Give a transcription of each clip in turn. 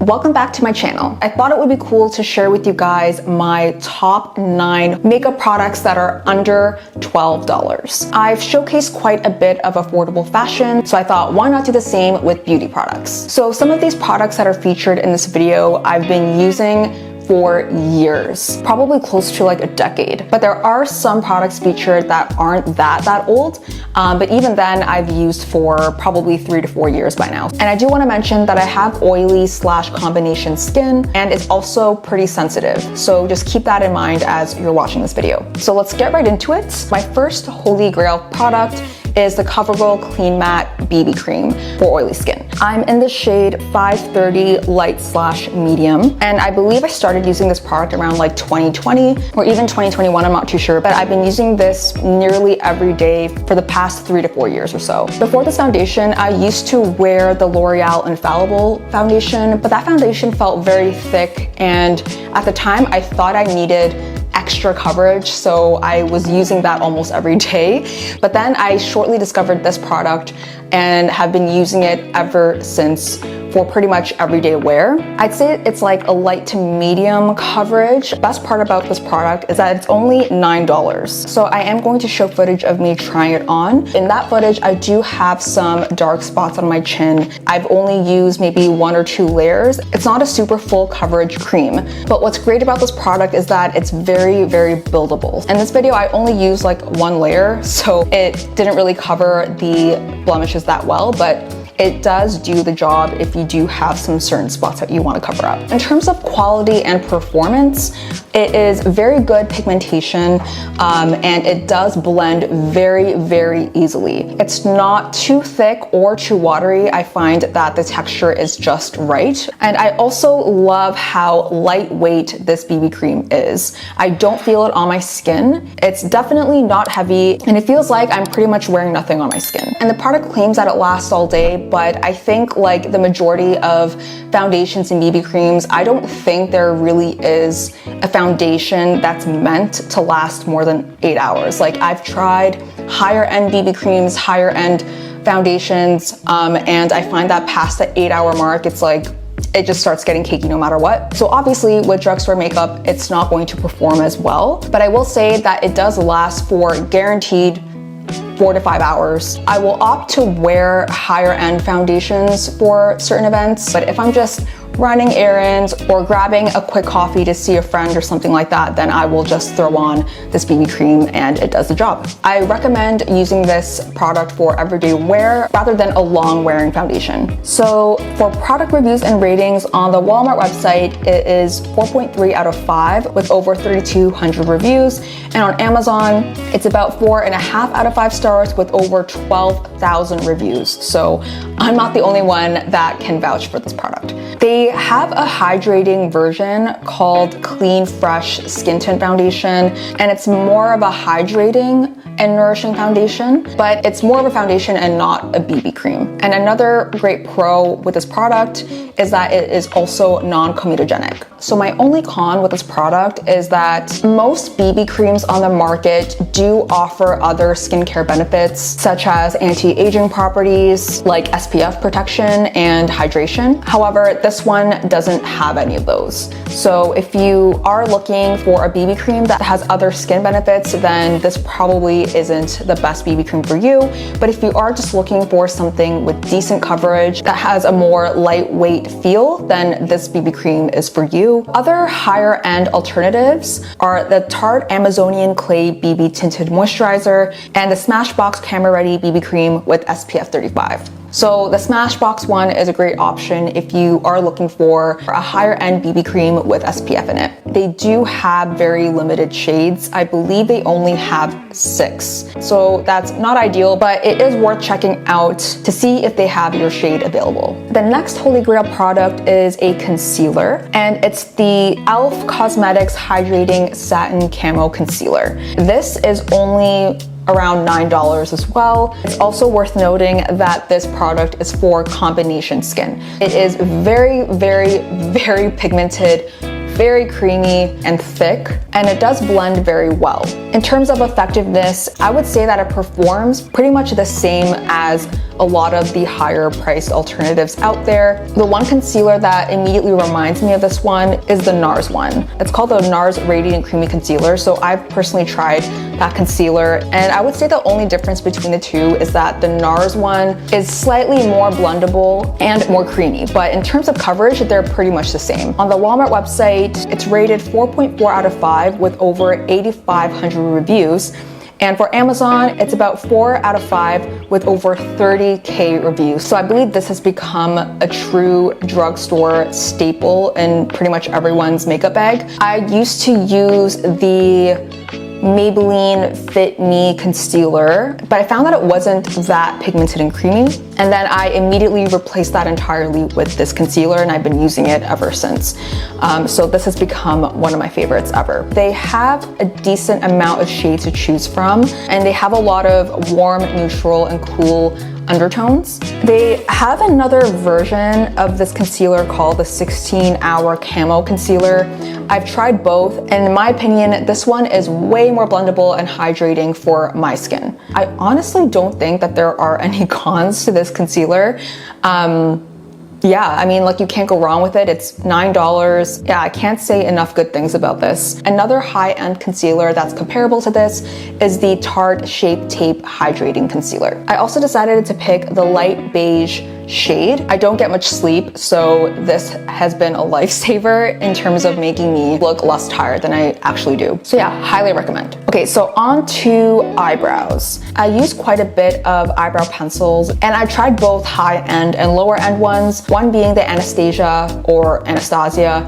Welcome back to my channel. I thought it would be cool to share with you guys my top 9 makeup products that are under $12. I've showcased quite a bit of affordable fashion, so I thought why not do the same with beauty products. So some of these products that are featured in this video I've been using for years, probably close to like a decade. But there are some products featured that aren't that old, but even then I've used for probably 3 to 4 years by now. And I do want to mention that I have oily / combination skin, and it's also pretty sensitive. So just keep that in mind as you're watching this video. So let's get right into it. My first holy grail product is the Covergirl Clean Matte BB Cream for oily skin. I'm in the shade 530 light / medium, and I believe I started using this product around like 2020 or even 2021, I'm not too sure, but I've been using this nearly every day for the past 3 to 4 years or so. Before this foundation, I used to wear the L'Oreal Infallible foundation, but that foundation felt very thick, and at the time I thought I needed extra coverage, so I was using that almost every day. But then I shortly discovered this product and have been using it ever since for pretty much everyday wear. I'd say it's like a light to medium coverage. Best part about this product is that it's only $9. So I am going to show footage of me trying it on. In that footage, I do have some dark spots on my chin. I've only used maybe 1 or 2 layers. It's not a super full coverage cream, but what's great about this product is that it's very buildable. In this video, I only used like 1 layer, so it didn't really cover the blemishes that well, but it does do the job if you do have some certain spots that you want to cover up. In terms of quality and performance, it is very good pigmentation, and it does blend very easily. It's not too thick or too watery. I find that the texture is just right. And I also love how lightweight this BB cream is. I don't feel it on my skin. It's definitely not heavy, and it feels like I'm pretty much wearing nothing on my skin. And the product claims that it lasts all day, but I think like the majority of foundations and BB creams, I don't think there really is a foundation that's meant to last more than 8 hours. Like I've tried higher end BB creams, higher end foundations, and I find that past the 8-hour mark, it's like, it just starts getting cakey no matter what. So obviously with drugstore makeup, it's not going to perform as well, but I will say that it does last for guaranteed 4 to 5 hours. I will opt to wear higher end foundations for certain events, but if I'm just running errands or grabbing a quick coffee to see a friend or something like that, then I will just throw on this BB cream and it does the job. I recommend using this product for everyday wear rather than a long wearing foundation. So for product reviews and ratings on the Walmart website, it is 4.3 out of 5 with over 3,200 reviews. And on Amazon, it's about 4.5 out of 5 stars with over 12,000 reviews. So I'm not the only one that can vouch for this product. They have a hydrating version called Clean Fresh Skin Tint Foundation, and it's more of a hydrating and nourishing foundation, but it's more of a foundation and not a BB cream. And another great pro with this product is that it is also non-comedogenic. So my only con with this product is that most BB creams on the market do offer other skincare benefits such as anti-aging properties like SPF protection and hydration. However, this one doesn't have any of those. So if you are looking for a BB cream that has other skin benefits, then this probably isn't the best BB cream for you. But if you are just looking for something with decent coverage that has a more lightweight feel, then this BB cream is for you. Other higher end alternatives are the Tarte Amazonian Clay BB Tinted Moisturizer and the Smashbox Camera Ready BB Cream with SPF 35. So the Smashbox one is a great option if you are looking for a higher end BB cream with SPF in it. They do have very limited shades. I believe they only have 6. So that's not ideal, but it is worth checking out to see if they have your shade available. The next holy grail product is a concealer, and it's the E.L.F. Cosmetics Hydrating Satin Camo Concealer. This is only around $9 as well. It's also worth noting that this product is for combination skin. It is very pigmented, very creamy and thick, and it does blend very well. In terms of effectiveness, I would say that it performs pretty much the same as a lot of the higher priced alternatives out there. The one concealer that immediately reminds me of this one is the NARS one. It's called the NARS Radiant Creamy Concealer. So I've personally tried that concealer, and I would say the only difference between the two is that the NARS one is slightly more blendable and more creamy, but in terms of coverage, they're pretty much the same. On the Walmart website, it's rated 4.4 out of 5 with over 8,500 reviews. And for Amazon, it's about 4 out of 5 with over 30K reviews. So I believe this has become a true drugstore staple in pretty much everyone's makeup bag. I used to use the Maybelline Fit Me Concealer, but I found that it wasn't that pigmented and creamy. And then I immediately replaced that entirely with this concealer, and I've been using it ever since. So this has become one of my favorites ever. They have a decent amount of shades to choose from, and they have a lot of warm, neutral, and cool undertones. They have another version of this concealer called the 16-hour Camo Concealer. I've tried both, and in my opinion, this one is way more blendable and hydrating for my skin. I honestly don't think that there are any cons to this concealer. Yeah, I mean, like, you can't go wrong with it. It's $9. Yeah, I can't say enough good things about this. Another high-end concealer that's comparable to this is the Tarte Shape Tape Hydrating Concealer. I also decided to pick the light beige shade. I don't get much sleep, so this has been a lifesaver in terms of making me look less tired than I actually do. So yeah, highly recommend. Okay, so on to eyebrows. I use quite a bit of eyebrow pencils, and I tried both high-end and lower-end ones, one being the Anastasia or Anastasia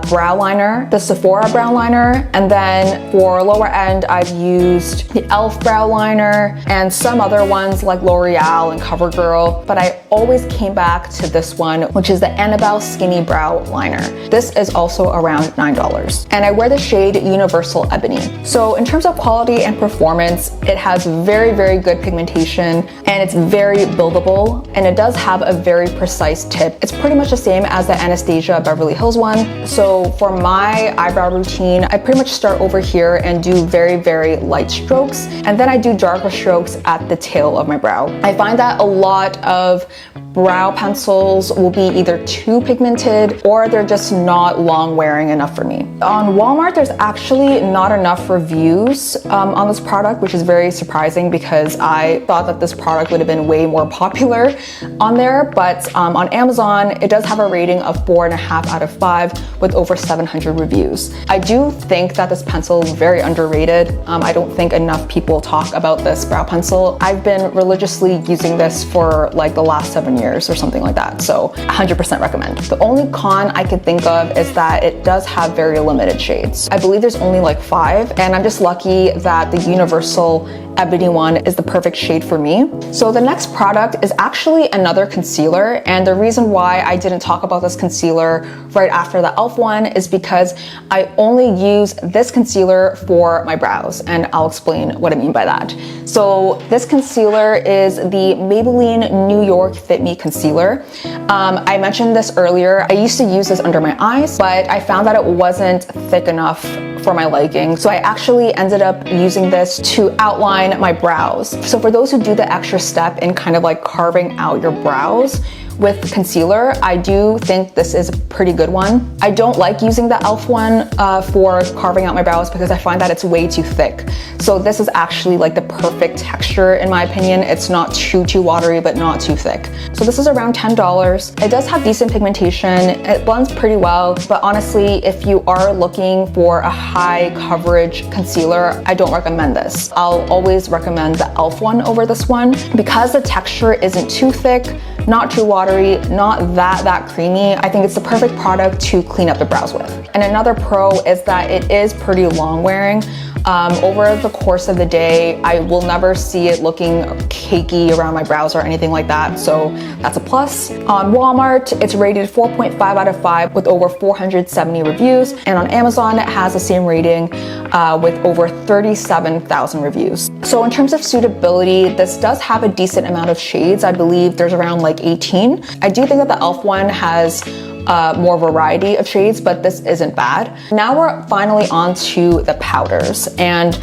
brow liner, the Sephora brow liner, and then for lower end, I've used the E.L.F brow liner and some other ones like L'Oreal and Covergirl, but I always came back to this one, which is the Annabelle Skinny Brow Liner. This is also around $9, and I wear the shade Universal Ebony. So in terms of quality and performance, it has very, very good pigmentation, and it's very buildable, and it does have a very precise tip. It's pretty much the same as the Anastasia Beverly Hills one. So for my eyebrow routine, I pretty much start over here and do very, very light strokes, and then I do darker strokes at the tail of my brow. I find that a lot of brow pencils will be either too pigmented or they're just not long wearing enough for me. On Walmart, there's actually not enough reviews on this product, which is very surprising because I thought that this product would have been way more popular on there. But on Amazon, it does have a rating of 4.5 out of 5 with over 700 reviews. I do think that this pencil is very underrated. I don't think enough people talk about this brow pencil. I've been religiously using this for like the last 7 years or something like that, so 100% recommend. The only con I can think of is that it does have very limited shades. I believe there's only like 5, and I'm just lucky that the Universal Ebony one is the perfect shade for me. So the next product is actually another concealer, and the reason why I didn't talk about this concealer right after the E.L.F one is because I only use this concealer for my brows, and I'll explain what I mean by that. So this concealer is the Maybelline New York Fit Me Concealer. I mentioned this earlier. I used to use this under my eyes, but I found that it wasn't thick enough for my liking. So I actually ended up using this to outline my brows. So for those who do the extra step in kind of like carving out your brows with concealer, I do think this is a pretty good one. I don't like using the E.L.F one for carving out my brows because I find that it's way too thick. So this is actually like the perfect texture in my opinion. It's not too watery, but not too thick. So this is around $10. It does have decent pigmentation. It blends pretty well, but honestly, if you are looking for a high coverage concealer, I don't recommend this. I'll always recommend the E.L.F one over this one because the texture isn't too thick, not too watery, not that creamy. I think it's the perfect product to clean up the brows with. And another pro is that it is pretty long wearing. Over the course of the day, I will never see it looking cakey around my brows or anything like that, so that's a plus. On Walmart, it's rated 4.5 out of 5 with over 470 reviews, and on Amazon, it has the same rating with over 37,000 reviews. So in terms of suitability, this does have a decent amount of shades. I believe there's around like 18. I do think that the E.L.F one has more variety of shades, but this isn't bad. Now we're finally on to the powders, and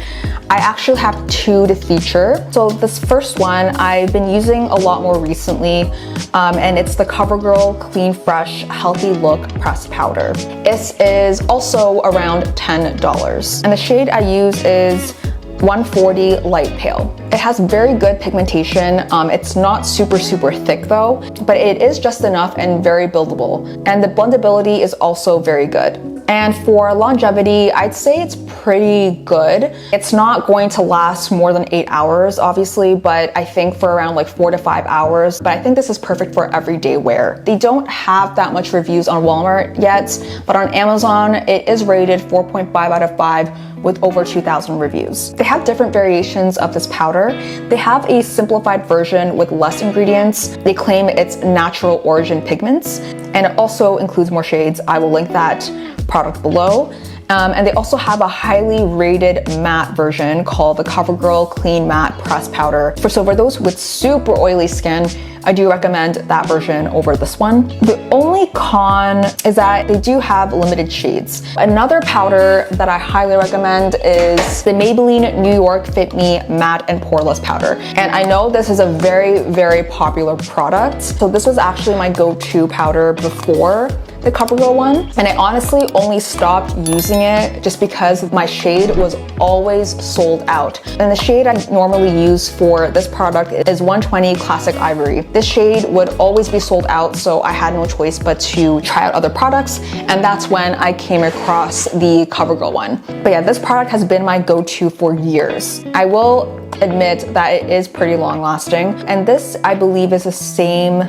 I actually have two to feature. So this first one I've been using a lot more recently, and it's the Covergirl Clean Fresh Healthy Look Pressed Powder. This is also around $10, and the shade I use is 140 Light Pale. It has very good pigmentation. It's not super thick though, but it is just enough and very buildable. And the blendability is also very good. And for longevity, I'd say it's pretty good. It's not going to last more than 8 hours, obviously, but I think for around like 4 to 5 hours. But I think this is perfect for everyday wear. They don't have that much reviews on Walmart yet, but on Amazon, it is rated 4.5 out of 5 with over 2,000 reviews. They have different variations of this powder. They have a simplified version with less ingredients. They claim it's natural origin pigments, and it also includes more shades. I will link that product below. And they also have a highly rated matte version called the Covergirl Clean Matte Pressed Powder. So for those with super oily skin, I do recommend that version over this one. The only con is that they do have limited shades. Another powder that I highly recommend is the Maybelline New York Fit Me Matte and Poreless Powder. And I know this is a very popular product. So this was actually my go-to powder before the Covergirl one, and I honestly only stopped using it just because my shade was always sold out. And the shade I normally use for this product is 120 Classic Ivory. This shade would always be sold out, so I had no choice but to try out other products, and that's when I came across the Covergirl one. But yeah, this product has been my go-to for years. I will admit that it is pretty long lasting, and this I believe is the same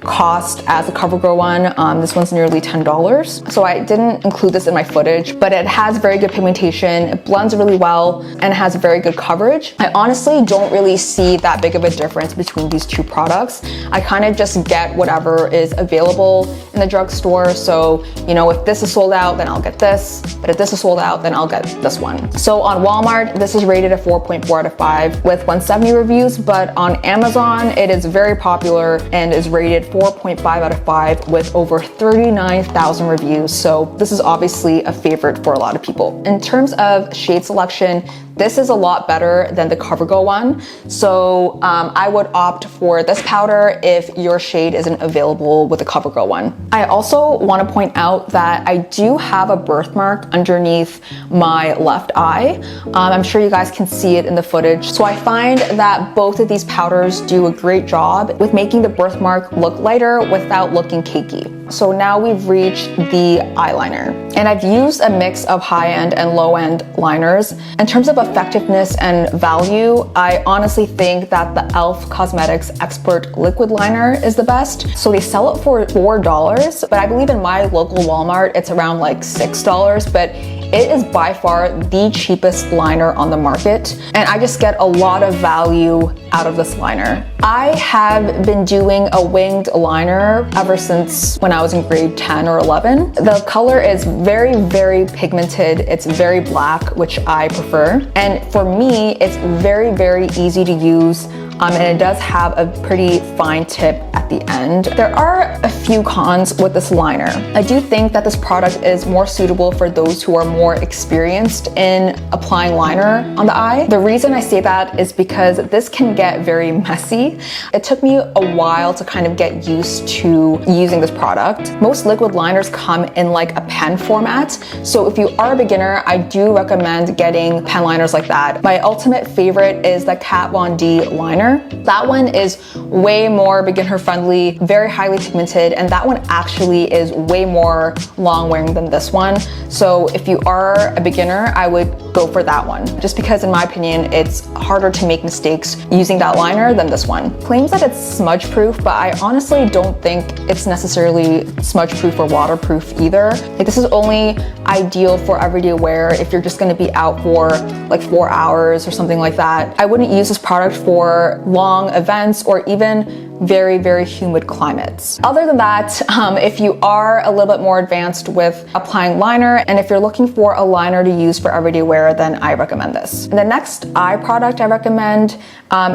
cost as the Covergirl one. This one's nearly $10. So I didn't include this in my footage, but it has very good pigmentation, it blends really well, and has very good coverage. I honestly don't really see that big of a difference between these two products. I kind of just get whatever is available in the drugstore. So, you know, if this is sold out, then I'll get this. But if this is sold out, then I'll get this one. So on Walmart, this is rated a 4.4 out of 5 with 170 reviews, but on Amazon, it is very popular and is rated 4.5 out of 5 with over 39,000 reviews. So this is obviously a favorite for a lot of people. In terms of shade selection, this is a lot better than the Covergirl one. So I would opt for this powder if your shade isn't available with the Covergirl one. I also want to point out that I do have a birthmark underneath my left eye. I'm sure you guys can see it in the footage. So I find that both of these powders do a great job with making the birthmark look lighter without looking cakey. So now we've reached the eyeliner. And I've used a mix of high-end and low-end liners. In terms of effectiveness and value, I honestly think that the E.L.F. Cosmetics Expert Liquid Liner is the best. So they sell it for $4, but I believe in my local Walmart, it's around like $6, but it is by far the cheapest liner on the market, and I just get a lot of value out of this liner. I have been doing a winged liner ever since when I was in grade 10 or 11. The color is very pigmented. It's very black, which I prefer. And for me, it's very easy to use. And it does have a pretty fine tip at the end. There are a few cons with this liner. I do think that this product is more suitable for those who are more experienced in applying liner on the eye. The reason I say that is because this can get very messy. It took me a while to kind of get used to using this product. Most liquid liners come in like a pen format. So if you are a beginner, I do recommend getting pen liners like that. My ultimate favorite is the Kat Von D liner. That one is way more beginner friendly, very highly pigmented, and that one actually is way more long wearing than this one. So if you are a beginner, I would go for that one, just because in my opinion, it's harder to make mistakes using that liner than this one. Claims that it's smudge proof, but I honestly don't think it's necessarily smudge proof or waterproof either. Like, this is only ideal for everyday wear if you're just gonna be out for like 4 hours or something like that. I wouldn't use this product for long events or even very humid climates. Other than that, if you are a little bit more advanced with applying liner, and if you're looking for a liner to use for everyday wear, then I recommend this. And the next eye product I recommend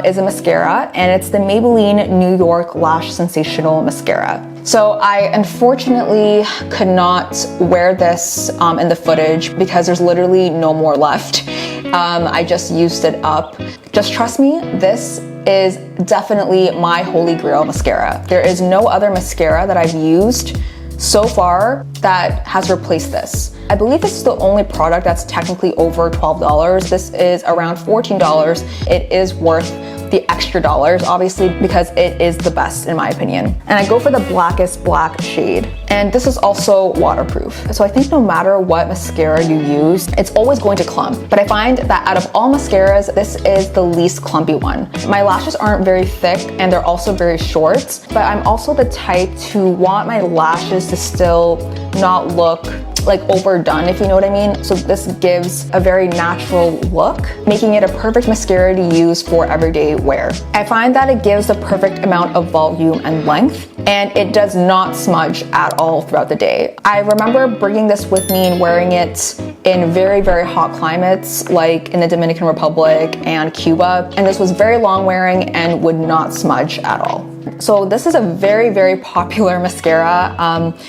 is a mascara, and it's the Maybelline New York Lash Sensational Mascara. So I unfortunately could not wear this in the footage because there's literally no more left. I just used it up. Just trust me, this is definitely my holy grail mascara. There is no other mascara that I've used so far that has replaced this. I believe this is the only product that's technically over $12. This is around $14. It is worth the extra dollars, obviously, because it is the best in my opinion. And I go for the blackest black shade. And this is also waterproof. So I think no matter what mascara you use, it's always going to clump. But I find that out of all mascaras, this is the least clumpy one. My lashes aren't very thick and they're also very short, but I'm also the type to want my lashes to still not look like overdone, if you know what I mean. So this gives a very natural look, making it a perfect mascara to use for everyday wear. I find that it gives the perfect amount of volume and length, and it does not smudge at all throughout the day. I remember bringing this with me and wearing it in very, very hot climates, like in the Dominican Republic and Cuba, and this was very long wearing and would not smudge at all. So this is a very, very popular mascara.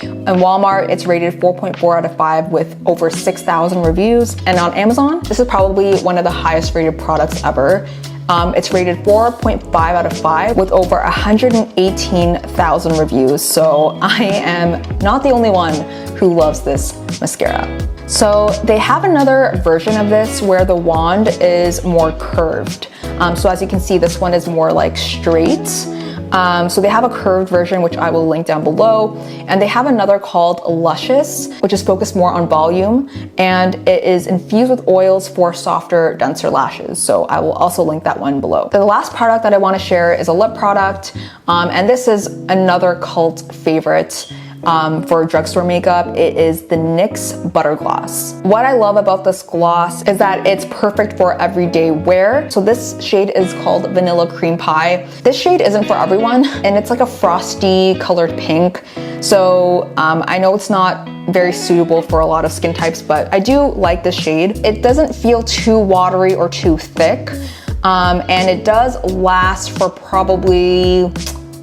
In Walmart, it's rated 4.4 out of 5 with over 6,000 reviews. And on Amazon, this is probably one of the highest rated products ever. It's rated 4.5 out of 5 with over 118,000 reviews. So I am not the only one who loves this mascara. So they have another version of this where the wand is more curved. So as you can see, this one is more like straight. So they have a curved version, which I will link down below. And they have another called Luscious, which is focused more on volume. And it is infused with oils for softer, denser lashes. So I will also link that one below. The last product that I want to share is a lip product. And this is another cult favorite. For drugstore makeup, it is the NYX Butter Gloss. What I love about this gloss is that it's perfect for everyday wear. So this shade is called Vanilla Cream Pie. This shade isn't for everyone, and it's like a frosty colored pink. So I know it's not very suitable for a lot of skin types, but I do like this shade. It doesn't feel too watery or too thick, and it does last for probably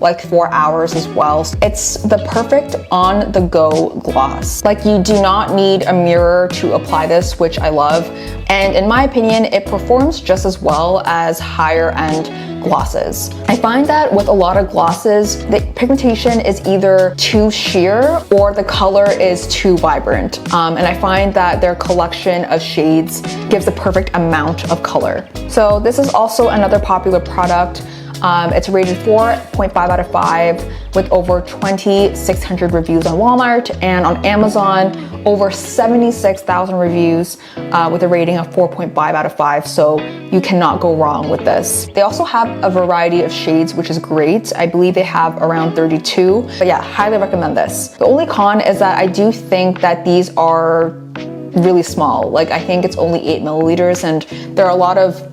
like 4 hours as well. It's the perfect on-the-go gloss. Like, you do not need a mirror to apply this, which I love. And in my opinion, it performs just as well as higher end glosses. I find that with a lot of glosses, the pigmentation is either too sheer or the color is too vibrant. And I find that their collection of shades gives the perfect amount of color. So this is also another popular product. It's rated 4.5 out of 5 with over 2,600 reviews on Walmart, and on Amazon, over 76,000 reviews with a rating of 4.5 out of 5. So you cannot go wrong with this. They also have a variety of shades, which is great. I believe they have around 32. But yeah, highly recommend this. The only con is that I do think that these are really small. Like, I think it's only 8 milliliters, and there are a lot of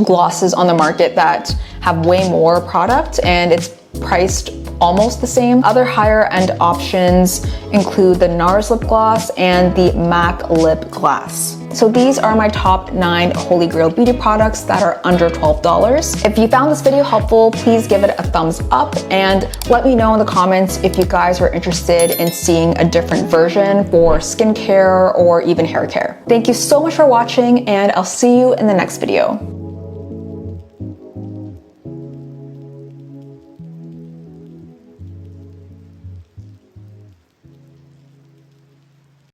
glosses on the market that have way more product and it's priced almost the same. Other higher end options include the NARS lip gloss and the MAC lip gloss. So these are my top 9 Holy Grail beauty products that are under $12. If you found this video helpful, please give it a thumbs up and let me know in the comments if you guys are interested in seeing a different version for skincare or even hair care. Thank you so much for watching, and I'll see you in the next video.